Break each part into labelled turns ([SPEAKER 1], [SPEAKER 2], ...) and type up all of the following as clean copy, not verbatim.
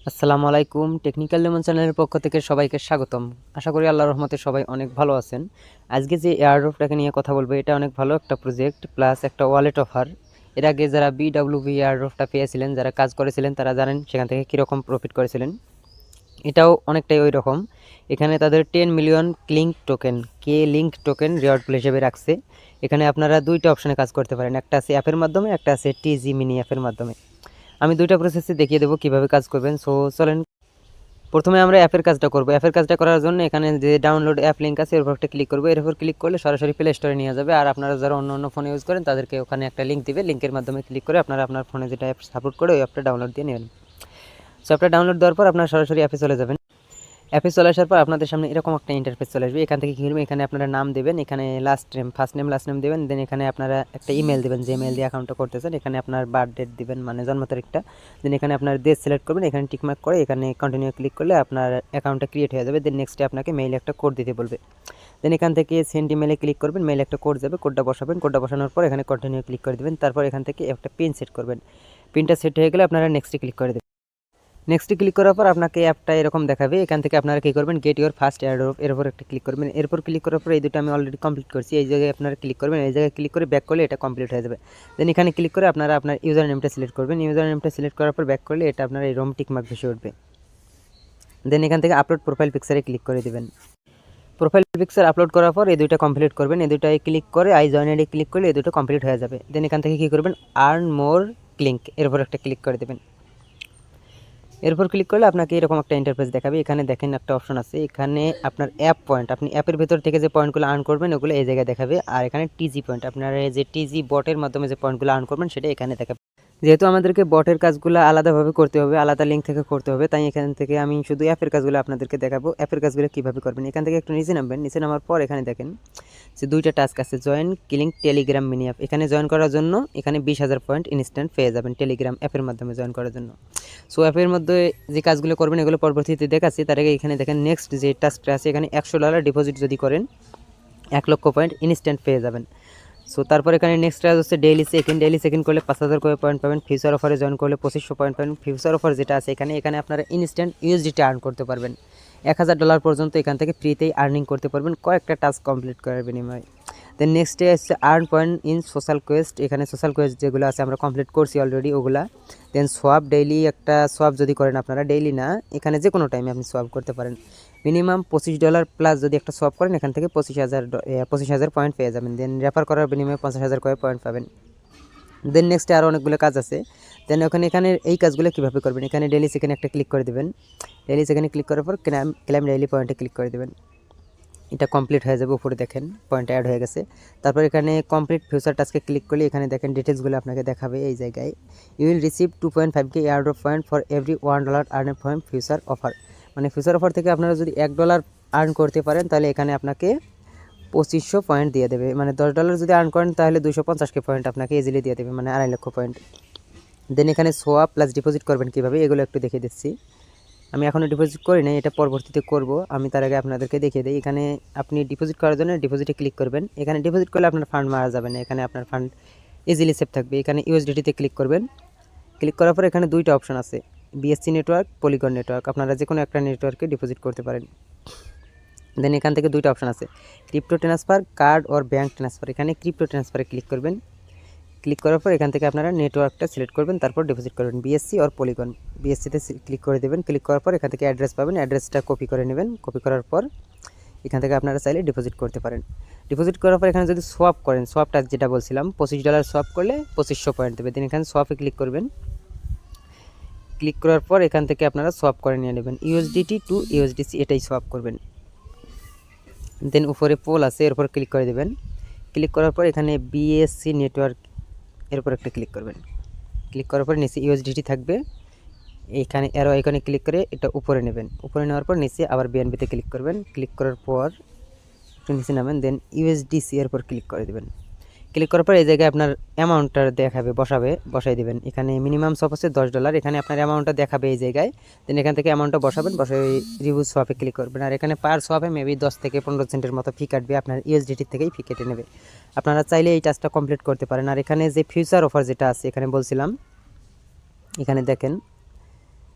[SPEAKER 1] আসসালামু আলাইকুম। Technical lemon চ্যানেলের পক্ষ থেকে সবাইকে স্বাগতম। আশা করি আল্লাহর রহমতে সবাই অনেক ভালো আছেন। আজকে যে এয়ারড্রপটাকে নিয়ে কথা বলবো, এটা অনেক ভালো একটা প্রজেক্ট প্লাস একটা ওয়ালেট অফার। এর আগে যারা বিডব্লিউবি এয়ারড্রপটা পেয়েছিলেন, যারা কাজ করেছিলেন, তারা জানেন সেখান থেকে কীরকম প্রফিট করেছিলেন। এটাও অনেকটাই ওই রকম। এখানে তাদের 10 মিলিয়ন লিঙ্ক টোকেন রিওয়ার্ড পুল হিসেবে রাখছে। এখানে আপনারা দুইটা অপশনে কাজ করতে পারেন, একটা আছে অ্যাপের মাধ্যমে, একটা আছে টিজি মিনি অ্যাপের মাধ্যমে। আমি দুইটা প্রসেসে দেখিয়ে দেবো কীভাবে কাজ করবেন। সো চলেন, প্রথমে আমরা অ্যাপের কাজটা করব। অ্যাপের কাজটা করার জন্য এখানে যে ডাউনলোড অ্যাপ লিঙ্ক আছে এর উপর একটা ক্লিক করব। এর উপর ক্লিক করলে সরাসরি প্লে স্টোরে নিয়ে যাবে। আর আপনারা যারা অন্য অন্য ফোন ইউজ করেন তাদেরকে ওখানে একটা লিঙ্ক দিবে, লিঙ্কের মাধ্যমে ক্লিক করে আপনারা আপনার ফোনে যেটা অ্যাপ সাপোর্ট করে ওই অ্যাপটা ডাউনলোড দিয়ে নেবেন। সো অ্যাপটা ডাউনলোড দেওয়ার পর আপনারা সরাসরি অ্যাপে চলে যাবেন। অ্যাপে চলে আসার পর আপনাদের সামনে এরকম একটা ইন্টারফেস চলে আসবে। এখান থেকে কী করবেন, এখানে আপনারা নাম দেবেন, এখানে ফার্স্ট নেম লাস্ট নেম দেবেন, দেন এখানে আপনারা একটা ইমেল দেবেন, যে ইমেল দিয়ে অ্যাকাউন্টটা করতেছেন। এখানে আপনার বার্থ ডেট দিবেন, মানে জন্ম তারিখটা। দেন এখানে আপনার দেশ সিলেক্ট করবেন, এখানে টিকমার্ক করে এখানে কন্টিনিউ ক্লিক করলে আপনার অ্যাকাউন্টটা ক্রিয়েট হয়ে যাবে। দেন নেক্সটে আপনাকে মেইলে একটা কোড দিতে বলবে। দেন এখান থেকে সেন্ড ইমেলে ক্লিক করবেন, মেইলে একটা কোড যাবে, কোডটা বসাবেন। কোডটা বসানোর পর এখানে কন্টিনিউ ক্লিক করে দেবেন। তারপর এখান থেকে একটা পিন সেট করবেন। পিনটা সেট হয়ে গেলে আপনারা নেক্সটে ক্লিক করে দেবেন। নেক্সটে ক্লিক করার পর আপনাকে অ্যাপটা এরকম দেখাবে। এখান থেকে আপনারা কী করবেন, গেট ইউর ফার্স্ট এয়ারড্রপ এর উপর একটা ক্লিক করবেন। এরপর ক্লিক করার পর এই দুটো আমি অলরেডি কমপ্লিট করছি, এই জায়গায় আপনারা ক্লিক করবেন। এই জায়গায় ক্লিক করে ব্যাক করলে এটা কমপ্লিট হয়ে যাবে। দেন এখানে ক্লিক করে আপনারা আপনার ইউজার নেমটা সিলেক্ট করবেন। ইউজার নেমটা সিলেক্ট করার পর ব্যাক করলে এটা আপনার এই রোম টিকমার্ক ভেসে উঠবে। দেন এখান থেকে আপলোড প্রোফাইল পিকচারে ক্লিক করে দেবেন। প্রোফাইল পিকচার আপলোড করার পর এই দুইটা কমপ্লিট করবেন। এই দুইটায় ক্লিক করে আই জয়েন আইডি ক্লিক করলে এই দুটো কমপ্লিট হয়ে যাবে। দেন এখান থেকে কী করবেন, আর্ন মোর ক্লিক এর উপর একটা ক্লিক করে দেবেন। এরপর ক্লিক করলে আপনাকে এরকম একটা ইন্টারফেস দেখাবে। এখানে দেখেন একটা অপশন আছে, এখানে আপনার অ্যাপ পয়েন্ট, আপনি অ্যাপের ভেতর থেকে যে পয়েন্টগুলো আর্ন করবেন ওগুলো এই জায়গায় দেখাবে। আর এখানে টিজি পয়েন্ট, আপনার যে টিজি বটের মাধ্যমে যে পয়েন্টগুলো আর্ন করবেন সেটা এখানে দেখাবে। যেহেতু আমাদেরকে বটের কাজগুলো আলাদাভাবে করতে হবে, আলাদা লিঙ্ক থেকে করতে হবে, তাই এখান থেকে আমি শুধু অ্যাপের কাজগুলো আপনাদেরকে দেখাবো। অ্যাপের কাজগুলো কীভাবে করবেন, এখান থেকে একটু নিচে নামবেন। নিচে নামার পর এখানে দেখেন যে দুইটা টাস্ক আছে, join click Telegram mini app. এখানে জয়েন করার জন্য এখানে 20,000 পয়েন্ট ইনস্ট্যান্ট পেয়ে যাবেন টেলিগ্রাম অ্যাপের মাধ্যমে জয়েন করার জন্য। সো অ্যাপের মধ্যে যে কাজগুলো করবেন এগুলো পরবর্তীতে দেখাচ্ছি। তার আগে এখানে দেখেন নেক্সট যে টাস্কটা আছে, এখানে $100 ডিপোজিট যদি করেন 1,00,000 পয়েন্ট ইনস্ট্যান্ট পেয়ে যাবেন। সো তারপর এখানে নেক্সট কাজ হচ্ছে ডেইলি সেকেন্ড করলে 5,000 করে পয়েন্ট পাবেন। ফিউচার অফারে জয়েন করলে 2500 পয়েন্ট পাবেন। ফিউচার অফার যেটা আছে এখানে আপনারা ইনস্ট্যান্ট ইউএসডিটি আর্ন করতে পারবেন। $1,000 পর্যন্ত এখান থেকে ফ্রিতেই আর্নিং করতে পারবেন কয়েকটা টাস্ক কমপ্লিট করার বিনিময়ে। দেন নেক্সটে হচ্ছে earn point in social Quest. এখানে সোশ্যাল কোয়েস্ট যেগুলো আছে আমরা কমপ্লিট করছি অলরেডি ওগুলা। দেন সোয়াপ, ডেইলি একটা সোয়াপ যদি করেন, আপনারা ডেইলি না, এখানে যে কোনো টাইমে আপনি সোয়াপ করতে পারেন। মিনিমাম $25 প্লাস যদি একটা সোয়াপ করেন এখান থেকে 25,000 পয়েন্ট পেয়ে যাবেন। দেন রেফার করার বিনিময়ে 50,000 করে পয়েন্ট পাবেন। দেন নেক্সটে আরও অনেকগুলো কাজ আছে। দেন এখানে এই কাজগুলো কীভাবে করবেন, এখানে ডেইলি সেকেন্ড একটা ক্লিক করে দেবেন। ডেইলি সেকেন্ডে ক্লিক করার পর ক্লেম ডেইলি পয়েন্টে ক্লিক করে দেবেন। এটা কমপ্লিট হয়ে যাবে, উপরে দেখেন পয়েন্ট অ্যাড হয়ে গেছে। তারপর এখানে কমপ্লিট ফিউচার টাস্কে ক্লিক করলে এখানে দেখেন ডিটেলসগুলো আপনাকে দেখাবে। এই জায়গায় you will receive 2.5K airdrop point for every $1 earn from future offer. মানে ফিউচার অফার থেকে আপনারা যদি $1 আর্ন করতে পারেন তাহলে এখানে আপনাকে 2500 পয়েন্ট দিয়ে দেবে। মানে $10 যদি আর্ন করেন তাহলে 250K পয়েন্ট আপনাকে ইজিলি দিয়ে দেবে, মানে 2.5 লক্ষ পয়েন্ট। দেন এখানে সোয়াপ প্লাস ডিপোজিট করবেন কীভাবে এগুলো একটু দেখিয়ে দিচ্ছি। আমি এখনও ডিপোজিট করি নাই, এটা পরবর্তীতে করব। আমি তার আগে আপনাদেরকে দেখিয়ে দিই। এখানে আপনি ডিপোজিট করার জন্য ডিপোজিটে ক্লিক করবেন। এখানে ডিপোজিট করলে আপনার ফান্ড মারা যাবে না, এখানে আপনার ফান্ড ইজিলি সেভ থাকবে। এখানে ইউএসডিটিতে ক্লিক করবেন। ক্লিক করার পর এখানে দুইটা অপশন আছে, বিএসসি নেটওয়ার্ক, পলিগন নেটওয়ার্ক। আপনারা যে কোনো একটা নেটওয়ার্কে ডিপোজিট করতে পারেন। দেন এখান থেকে দুইটা অপশন আছে, ক্রিপ্টো ট্রান্সফার, কার্ড ওর ব্যাঙ্ক ট্রান্সফার। এখানে ক্রিপ্টো ট্রান্সফারে ক্লিক করবেন। ক্লিক করার পর এখান থেকে আপনারা নেটওয়ার্কটা সিলেক্ট করবেন, তারপর ডিপোজিট করবেন বিএসসি আর পলিগন। বিএসসিতে ক্লিক করে দেবেন। ক্লিক করার পর এখান থেকে অ্যাড্রেস পাবেন, অ্যাড্রেসটা কপি করে নেবেন। কপি করার পর এখান থেকে আপনারা চাইলে ডিপোজিট করতে পারেন। ডিপোজিট করার পর এখানে যদি সোয়াপ করেন, সোয়াপটা যেটা বলছিলাম $25 সোয়াপ করলে 2500 পয়েন্ট দেবে। দেন এখানে সোয়াপে ক্লিক করবেন। ক্লিক করার পর এখান থেকে আপনারা সোয়াপ করে নিয়ে নেবেন, ইউএসডিটি টু ইউএসডিসি এটাই সোয়াপ করবেন। দেন উপরে পোল আছে, এর উপর ক্লিক করে দেবেন। ক্লিক করার পর এখানে বিএসসি নেটওয়ার্ক এর উপর একটা ক্লিক করবেন। ক্লিক করার পর নিচে ইউএসডিটি থাকবে, এইখানে অ্যারো আইকনে ক্লিক করে এটা উপরে নেবেন। উপরে নেওয়ার পর নিচে আবার বিএনবিতে ক্লিক করবেন। ক্লিক করার পর একটু নিচে নামেন, দেন ইউএসডিসি এর উপর ক্লিক করে দেবেন। ক্লিক করার পর এই জায়গায় আপনার অ্যামাউন্টটা দেখাবে, বসাই দেবেন। এখানে মিনিমাম সব হচ্ছে $10, এখানে আপনার অ্যামাউন্টটা দেখাবে এই জায়গায়। দেন এখান থেকে অ্যামাউন্টটা বসাবেন, বসে রিভিউ সোয়াপে ক্লিক করবেন। আর এখানে পার সোয়াপে মেবি 10 থেকে 15 সেন্টের মতো ফি কাটবে, আপনার ইউএসডিটির থেকেই ফি কেটে নেবে। আপনারা চাইলে এই টাস্কটা কমপ্লিট করতে পারেন। আর এখানে যে ফিউচার অফার যেটা আছে এখানে বলছিলাম, এখানে দেখেন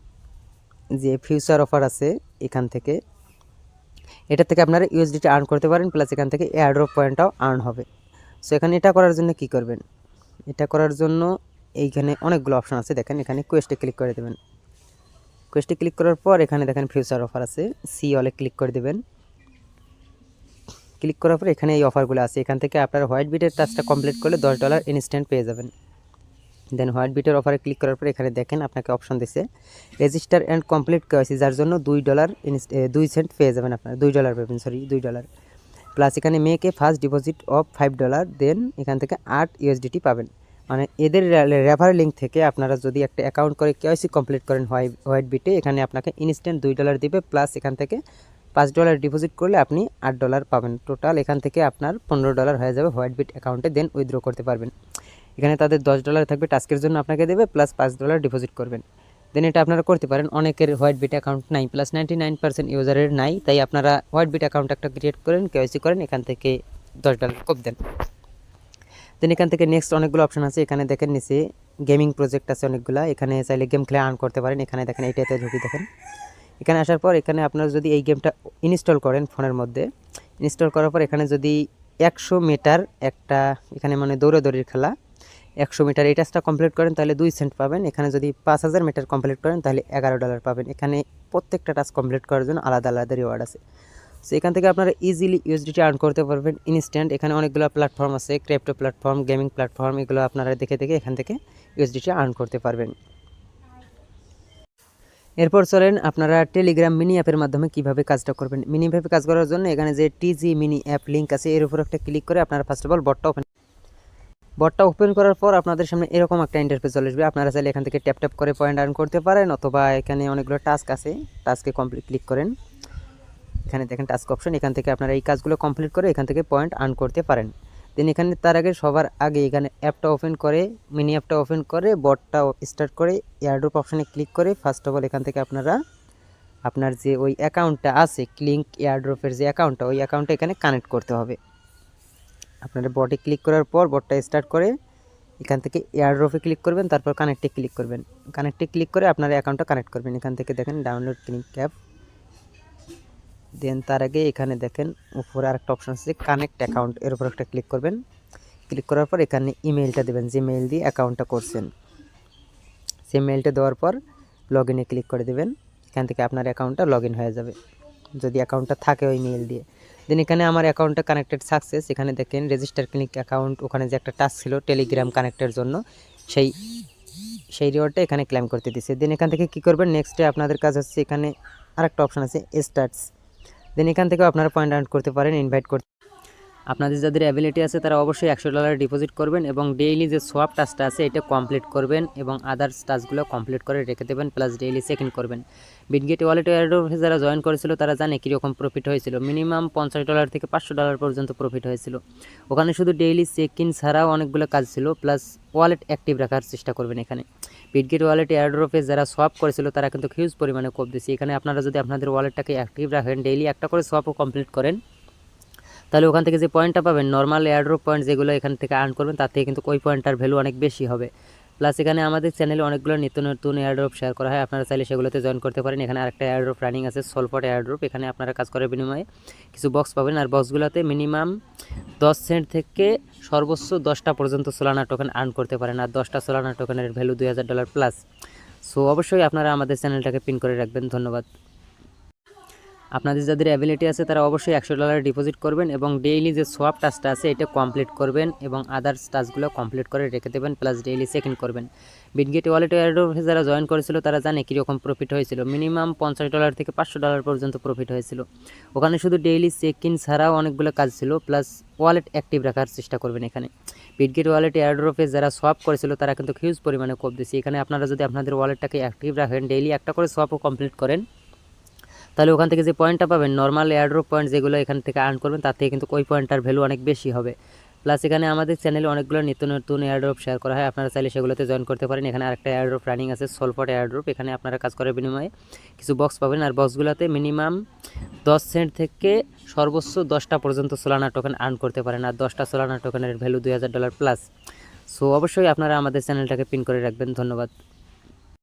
[SPEAKER 1] যে ফিউচার অফার আছে এখান থেকে, এটা থেকে আপনারা ইউএসডিটি আর্ন করতে পারেন, প্লাস এখান থেকে এয়ারড্রপ পয়েন্টটাও আর্ন হবে। সো এখানে এটা করার জন্য কি করবেন, এটা করার জন্য এইখানে অনেকগুলো অপশন আছে, দেখেন এখানে কোয়েস্টে ক্লিক করে দেবেন। কোয়েস্টে ক্লিক করার পর এখানে দেখেন ফিউচার অফার আছে, সি অলে ক্লিক করে দেবেন। ক্লিক করার পর এখানে এই অফারগুলো আছে, এখান থেকে আপনার হোয়াইট বিটের টাস্কটা কমপ্লিট করলে $10 ইনস্ট্যান্ট পেয়ে যাবেন। দেন হোয়াইট বিটের অফারে ক্লিক করার পর এখানে দেখেন আপনাকে অপশন দিছে রেজিস্টার অ্যান্ড কমপ্লিট কেওয়াইসি, যার জন্য $2 পেয়ে যাবেন, আপনার $2 পাবেন, সরি $2। প্লাস এখানে মেকে ফার্স্ট ডিপোজিট অফ $5, দেন এখান থেকে 8 ইউএসডিটি পাবেন। মানে এদের রেফারেল লিঙ্ক থেকে আপনারা যদি একটা অ্যাকাউন্ট করে কেওয়াইসি কমপ্লিট করেন হোয়াইট বিটে, এখানে আপনাকে ইনস্ট্যান্ট $2 দিবে, প্লাস এখান থেকে $5 ডিপোজিট করলে আপনি $8 পাবেন। টোটাল এখান থেকে আপনার $15 হয়ে যাবে হোয়াইট বিট অ্যাকাউন্টে, দেন উইথড্র করতে পারবেন। এখানে তাদের $10 থাকবে, টাস্কের জন্য আপনাকে দেবে, প্লাস $5 ডিপোজিট করবেন। দেন এটা আপনারা করতে পারেন। অনেকের হোয়াইট বিট অ্যাকাউন্ট নাই, প্লাস 99% ইউজারের নাই, তাই আপনারা হোয়াইট বিট অ্যাকাউন্ট একটা ক্রিয়েট করেন, কেওয়াইসি করেন, এখান থেকে $10 কোপ দেন। দেন এখান থেকে নেক্সট অনেকগুলো অপশন আছে, এখানে দেখেন নিচে গেমিং প্রজেক্ট আছে অনেকগুলো, এখানে চাইলে গেম খেলে আর্ন করতে পারেন। এখানে দেখেন এইটাতে ঢুকি, দেখেন এখানে আসার পর এখানে আপনারা যদি এই গেমটা ইনস্টল করেন ফোনের মধ্যে, ইনস্টল করার পর এখানে যদি 100 মিটার একটা, এখানে মানে দৌড়াদৌড়ির খেলা 100 মিটার এই টাস্কটা কমপ্লিট করেন তাহলে 2 সেন্ট পাবেন। এখানে যদি 5000 মিটার কমপ্লিট করেন তাহলে $11 পাবেন। এখানে প্রত্যেকটা টাস্ক কমপ্লিট করার জন্য আলাদা আলাদা রিওয়ার্ড আছে। সো এখান থেকে আপনারা ইজিলি ইউএসডিটি আর্ন করতে পারবেন ইনস্ট্যান্ট। এখানে অনেকগুলো প্ল্যাটফর্ম আছে, ক্রিপ্টো প্ল্যাটফর্ম, গেমিং প্ল্যাটফর্ম, এগুলো আপনারা দেখে দেখে এখান থেকে ইউএসডিটি আর্ন করতে পারবেন। এরপর চলেন আপনারা টেলিগ্রাম মিনি অ্যাপের মাধ্যমে কিভাবে কাজটা করবেন। মিনি অ্যাপে কাজ করার জন্য এখানে যে টিজি মিনি অ্যাপ লিঙ্ক আছে এর উপর একটা ক্লিক করে আপনারা ফার্স্ট অফ অল বটটা ওপেন করার পর আপনাদের সামনে এরকম একটা ইন্টারফেস চলে আসবে। আপনারা চাইলে এখান থেকে ট্যাপ ট্যাপ করে পয়েন্ট আর্ন করতে পারেন, অথবা এখানে অনেকগুলো টাস্ক আছে, টাস্কে কমপ্লিট ক্লিক করেন, এখানে দেখেন টাস্ক অপশন, এখান থেকে আপনারা এই কাজগুলো কমপ্লিট করে এখান থেকে পয়েন্ট আর্ন করতে পারেন। দেন এখানে তার আগে সবার আগে এখানে অ্যাপটা ওপেন করে, মিনি অ্যাপটা ওপেন করে বটটা স্টার্ট করে এয়ারড্রপ অপশানে ক্লিক করে ফার্স্ট অফ অল এখান থেকে আপনারা আপনার যে ওই অ্যাকাউন্টটা আছে ক্লিঙ্ক এয়ারড্রপের যে অ্যাকাউন্টটা, ওই অ্যাকাউন্টটা এখানে কানেক্ট করতে হবে। আপনারা বটে ক্লিক করার পর বটটা স্টার্ট করে এখান থেকে এয়ারড্রপে ক্লিক করবেন, তারপর কানেক্টে ক্লিক করবেন। কানেক্টে ক্লিক করে আপনার অ্যাকাউন্টটা কানেক্ট করবেন। এখান থেকে দেখেন ডাউনলোড ক্লিঙ্ক অ্যাপ, দেন তার আগে এখানে দেখেন উপরে আরেকটা অপশন আছে কানেক্ট অ্যাকাউন্ট, এর উপর একটা ক্লিক করবেন। ক্লিক করার পর এখানে ইমেলটা দেবেন, যে মেইল দিয়ে অ্যাকাউন্টটা করছেন, সেই মেইলটা দেওয়ার পর লগ ইনে ক্লিক করে দেবেন। এখান থেকে আপনার অ্যাকাউন্টটা লগ ইন হয়ে যাবে, যদি অ্যাকাউন্টটা থাকে ওই মেইল দিয়ে। দেন এখানে আমার অ্যাকাউন্টটা কানেক্টেড সাকসেস, এখানে দেখেন রেজিস্টার ক্লিক অ্যাকাউন্ট, ওখানে যে একটা টাস্ক ছিল টেলিগ্রাম কানেক্টের জন্য, সেই রিওয়ার্ডটা এখানে ক্লেম করতে দিচ্ছে। দেন এখান থেকে কী করবেন, নেক্সটে আপনাদের কাজ হচ্ছে এখানে আরেকটা অপশন আছে স্টার্টস, দেন এখান থেকেও আপনারা পয়েন্ট আর্ন করতে পারেন, ইনভাইট করতে। আপনাদের যাদের অ্যাবিলিটি আছে তারা অবশ্যই $100 ডিপোজিট করবেন এবং ডেইলি যে সোয়াপ টাস্কটা আছে এটা কমপ্লিট করবেন এবং আদার্স টাস্কগুলো কমপ্লিট করে রেখে দেবেন, প্লাস ডেইলি চেক ইন করবেন। বিটগেট ওয়ালেট এয়ারড্রপে যারা জয়েন করেছিল তারা জানে কীরকম প্রফিট হয়েছিল। মিনিমাম $50 থেকে $500 পর্যন্ত প্রফিট হয়েছিল। ওখানে শুধু ডেইলি চেক ইন ছাড়াও অনেকগুলো কাজ ছিল, প্লাস ওয়ালেট অ্যাক্টিভ রাখার চেষ্টা করবেন। এখানে বিটগেট ওয়ালেট এয়ারড্রপে যারা সোয়াপ করেছিল তারা কিন্তু হিউজ পরিমাণে কোপ দিচ্ছে। এখানে আপনারা যদি আপনাদের ওয়ালেটটাকে অ্যাক্টিভ রাখেন, ডেইলি একটা করে সোয়াপও কমপ্লিট করেন, তাহলে ওখান থেকে যে পয়েন্টটা পাবেন নর্মাল এয়ারড্রপ পয়েন্ট যেগুলো এখান থেকে আর্ন করবেন তার থেকে কিন্তু ওই পয়েন্টটার ভ্যালু অনেক বেশি হবে। প্লাস এখানে আমাদের চ্যানেলে অনেকগুলো নিত্য নতুন এয়ারড্রপ শেয়ার করা হয়, আপনারা চাইলে সেগুলোতে জয়েন করতে পারেন। এখানে আরেকটা এয়ারড্রপ রানিং আছে সলফট এয়ারড্রপ, এখানে আপনারা কাজ করার বিনিময়ে কিছু বক্স পাবেন, আর বক্সগুলোতে মিনিমাম 10 সেন্ট থেকে সর্বোচ্চ 10টা পর্যন্ত সোলানা টোকেন আর্ন করতে পারেন, আর 10টা সোলানা টোকেনের ভ্যালু $2000 প্লাস। সো অবশ্যই আপনারা আমাদের চ্যানেলটাকে পিন করে রাখবেন। ধন্যবাদ। আপনাদের যাদের অ্যাবিলিটি আছে তারা অবশ্যই $100 ডিপোজিট করবেন এবং ডেইলি যে সোয়াপ টাস্কটা আছে এটা কমপ্লিট করবেন এবং আদার্স টাস্কগুলো কমপ্লিট করে রেখে দেবেন, প্লাস ডেইলি চেক ইন করবেন। বিটগেট ওয়ালেট এয়ারড্রপে যারা জয়েন করেছিল তারা জানে কীরকম প্রফিট হয়েছিল। মিনিমাম $50 থেকে $500 পর্যন্ত প্রফিট হয়েছিল। ওখানে শুধু ডেইলি চেক ইন ছাড়াও অনেকগুলো কাজ ছিল, প্লাস ওয়ালেট অ্যাক্টিভ রাখার চেষ্টা করবেন। এখানে বিটগেট ওয়ালেট এয়ারড্রপে যারা সোয়াপ করেছিল তারা কিন্তু হিউজ পরিমাণে কোপ দিচ্ছে। এখানে আপনারা যদি আপনাদের ওয়ালেটটাকে অ্যাক্টিভ রাখেন, ডেইলি একটা করে সোয়াপও কমপ্লিট করেন, তাহলে ওখান থেকে যে পয়েন্টটা পাবেন নর্মাল এয়ারড্রপ পয়েন্ট যেগুলো এখান থেকে আর্ন করবেন তার থেকে কিন্তু ওই পয়েন্টটার ভ্যালু অনেক বেশি হবে। প্লাস এখানে আমাদের চ্যানেলে অনেকগুলো নিত্য নতুন এয়ারড্রপ শেয়ার করা হয়, আপনারা চাইলে সেগুলোতে জয়েন করতে পারেন। এখানে আরেকটা এয়ারড্রপ রানিং আছে সলফট এয়ারড্রপ, এখানে আপনারা কাজ করার বিনিময়ে কিছু বক্স পাবেন, আর বক্সগুলোতে মিনিমাম 10 সেন্ট থেকে সর্বোচ্চ 10টা পর্যন্ত সোলানা টোকেন আর্ন করতে পারেন, আর 10টা সোলানা টোকেনের ভ্যালু $2000 প্লাস। সো অবশ্যই আপনারা আমাদের চ্যানেলটাকে পিন করে রাখবেন। ধন্যবাদ।